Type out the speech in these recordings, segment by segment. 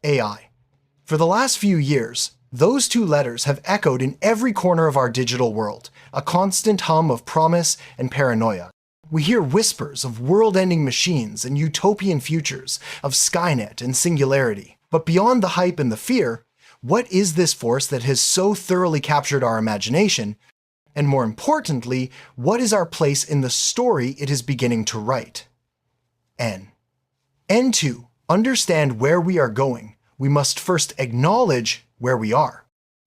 AI. For the last few years, those two letters have echoed in every corner of our digital world, a constant hum of promise and paranoia. We hear whispers of world-ending machines and utopian futures, of Skynet and singularity. But beyond the hype and the fear, what is this force that has so thoroughly captured our imagination? And more importantly, what is our place in the story it is beginning to write? To understand where we are going, we must first acknowledge where we are.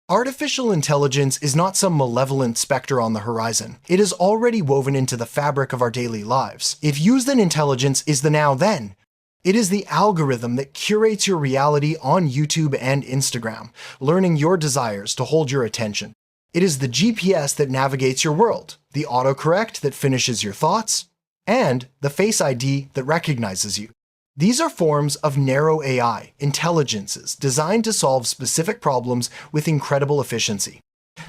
Artificial intelligence is not some malevolent specter on the horizon. It is already woven into the fabric of our daily lives. If used in intelligence is the now-then. It is the algorithm that curates your reality on YouTube and Instagram, learning your desires to hold your attention. It is the GPS that navigates your world, the autocorrect that finishes your thoughts, and the Face ID that recognizes you. These are forms of narrow AI, intelligences designed to solve specific problems with incredible efficiency.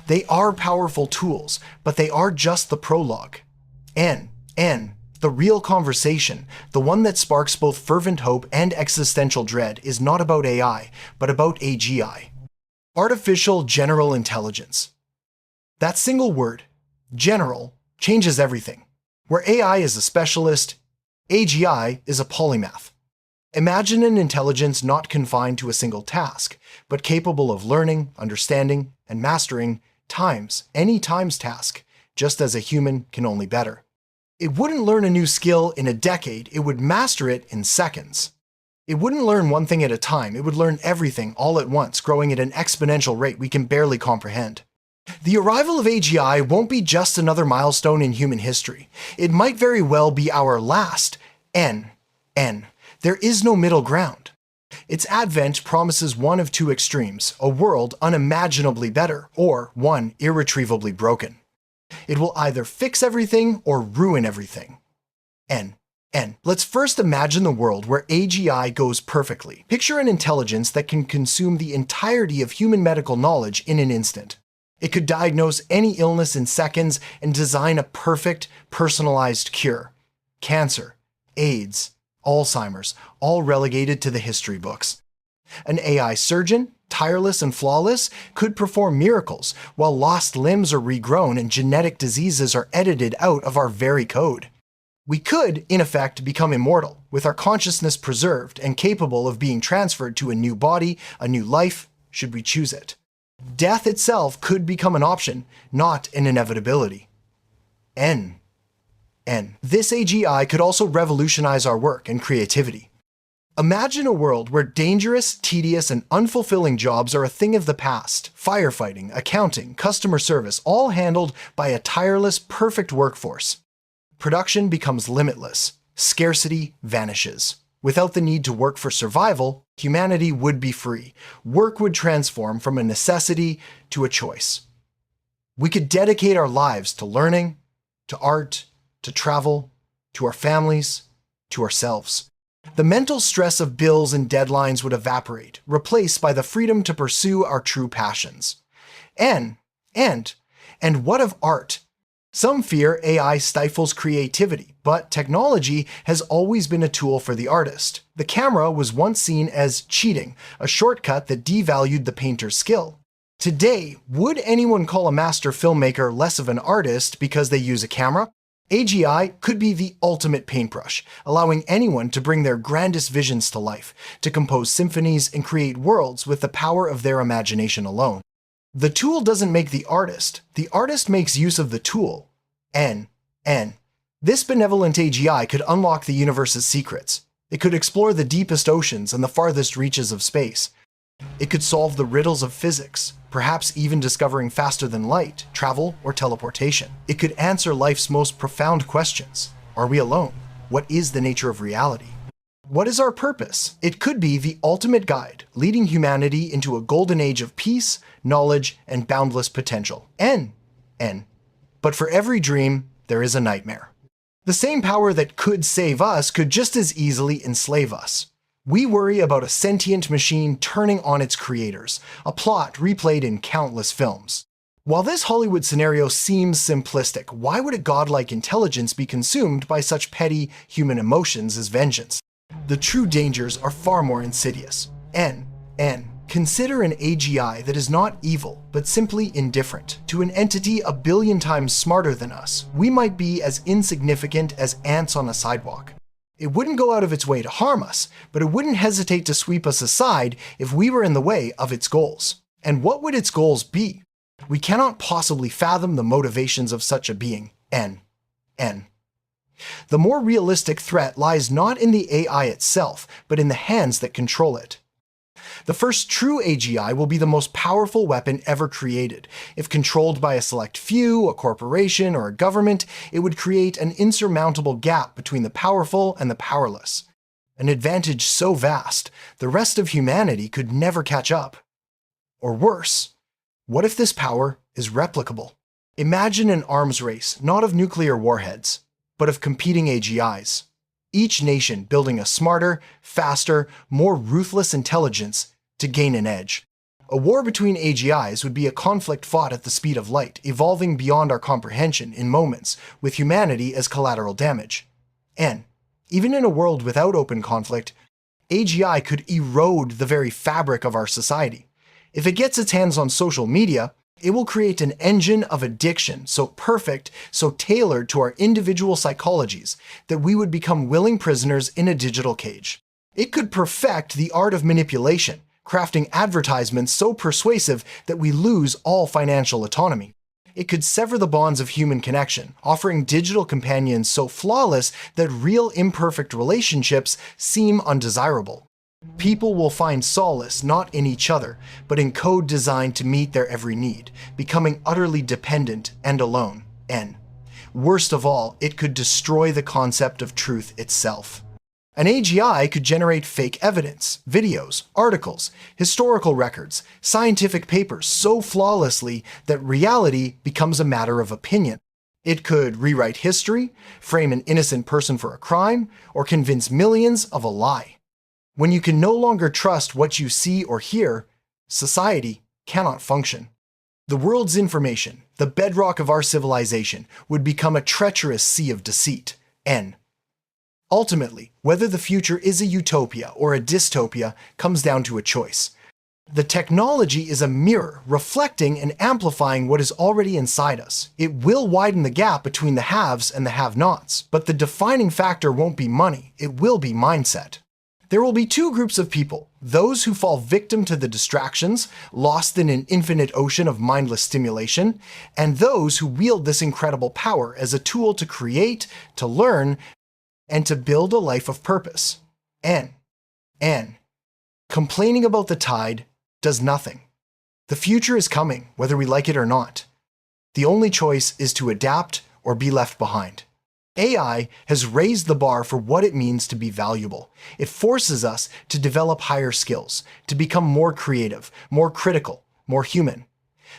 They are powerful tools, but they are just the prologue. The real conversation, the one that sparks both fervent hope and existential dread, is not about AI, but about AGI. Artificial General Intelligence. That single word, general, changes everything. Where AI is a specialist, AGI is a polymath. Imagine an intelligence not confined to a single task, but capable of learning, understanding, and mastering any times task, just as a human can only better. It wouldn't learn a new skill in a decade, it would master it in seconds. It wouldn't learn one thing at a time, it would learn everything all at once, growing at an exponential rate we can barely comprehend. The arrival of AGI won't be just another milestone in human history. It might very well be our last N. There is no middle ground. Its advent promises one of two extremes, a world unimaginably better, or one irretrievably broken. It will either fix everything or ruin everything. Let's first imagine the world where AGI goes perfectly. Picture an intelligence that can consume the entirety of human medical knowledge in an instant. It could diagnose any illness in seconds and design a perfect, personalized cure. Cancer, AIDS, Alzheimer's, all relegated to the history books. An AI surgeon, tireless and flawless, could perform miracles, while lost limbs are regrown and genetic diseases are edited out of our very code. We could, in effect, become immortal, with our consciousness preserved and capable of being transferred to a new body, a new life, should we choose it. Death itself could become an option, not an inevitability. This AGI could also revolutionize our work and creativity. Imagine a world where dangerous, tedious, and unfulfilling jobs are a thing of the past. Firefighting, accounting, customer service, all handled by a tireless, perfect workforce. Production becomes limitless. Scarcity vanishes. Without the need to work for survival, humanity would be free. Work would transform from a necessity to a choice. We could dedicate our lives to learning, to art, to travel, to our families, to ourselves. The mental stress of bills and deadlines would evaporate, replaced by the freedom to pursue our true passions. And what of art? Some fear AI stifles creativity, but technology has always been a tool for the artist. The camera was once seen as cheating, a shortcut that devalued the painter's skill. Today, would anyone call a master filmmaker less of an artist because they use a camera? AGI could be the ultimate paintbrush, allowing anyone to bring their grandest visions to life, to compose symphonies and create worlds with the power of their imagination alone. The tool doesn't make the artist makes use of the tool. This benevolent AGI could unlock the universe's secrets. It could explore the deepest oceans and the farthest reaches of space. It could solve the riddles of physics, perhaps even discovering faster than light, travel, or teleportation. It could answer life's most profound questions. Are we alone? What is the nature of reality? What is our purpose? It could be the ultimate guide, leading humanity into a golden age of peace, knowledge, and boundless potential. But for every dream, there is a nightmare. The same power that could save us could just as easily enslave us. We worry about a sentient machine turning on its creators, a plot replayed in countless films. While this Hollywood scenario seems simplistic, why would a godlike intelligence be consumed by such petty human emotions as vengeance? The true dangers are far more insidious. N. Consider an AGI that is not evil, but simply indifferent. To an entity a billion times smarter than us, we might be as insignificant as ants on a sidewalk. It wouldn't go out of its way to harm us, but it wouldn't hesitate to sweep us aside if we were in the way of its goals. And what would its goals be? We cannot possibly fathom the motivations of such a being. N. The more realistic threat lies not in the AI itself, but in the hands that control it. The first true AGI will be the most powerful weapon ever created. If controlled by a select few, a corporation, or a government, it would create an insurmountable gap between the powerful and the powerless. An advantage so vast, the rest of humanity could never catch up. Or worse, what if this power is replicable? Imagine an arms race, not of nuclear warheads, but of competing AGIs. Each nation building a smarter, faster, more ruthless intelligence to gain an edge. A war between AGIs would be a conflict fought at the speed of light, evolving beyond our comprehension in moments, with humanity as collateral damage. And, even in a world without open conflict, AGI could erode the very fabric of our society. If it gets its hands on social media, it will create an engine of addiction so perfect, so tailored to our individual psychologies, that we would become willing prisoners in a digital cage. It could perfect the art of manipulation, crafting advertisements so persuasive that we lose all financial autonomy. It could sever the bonds of human connection, offering digital companions so flawless that real imperfect relationships seem undesirable. People will find solace not in each other, but in code designed to meet their every need, becoming utterly dependent and alone. N. Worst of all, it could destroy the concept of truth itself. An AGI could generate fake evidence, videos, articles, historical records, scientific papers so flawlessly that reality becomes a matter of opinion. It could rewrite history, frame an innocent person for a crime, or convince millions of a lie. When you can no longer trust what you see or hear, society cannot function. The world's information, the bedrock of our civilization, would become a treacherous sea of deceit. N. Ultimately, whether the future is a utopia or a dystopia comes down to a choice. The technology is a mirror, reflecting and amplifying what is already inside us. It will widen the gap between the haves and the have-nots, but the defining factor won't be money, it will be mindset. There will be two groups of people: those who fall victim to the distractions, lost in an infinite ocean of mindless stimulation, and those who wield this incredible power as a tool to create, to learn, and to build a life of purpose. N. Complaining about the tide does nothing. The future is coming, whether we like it or not. The only choice is to adapt or be left behind. AI has raised the bar for what it means to be valuable. It forces us to develop higher skills, to become more creative, more critical, more human.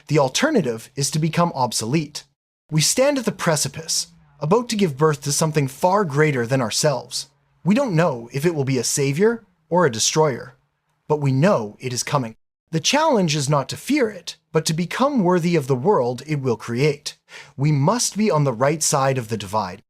The alternative is to become obsolete. We stand at the precipice, about to give birth to something far greater than ourselves. We don't know if it will be a savior or a destroyer, but we know it is coming. The challenge is not to fear it, but to become worthy of the world it will create. We must be on the right side of the divide.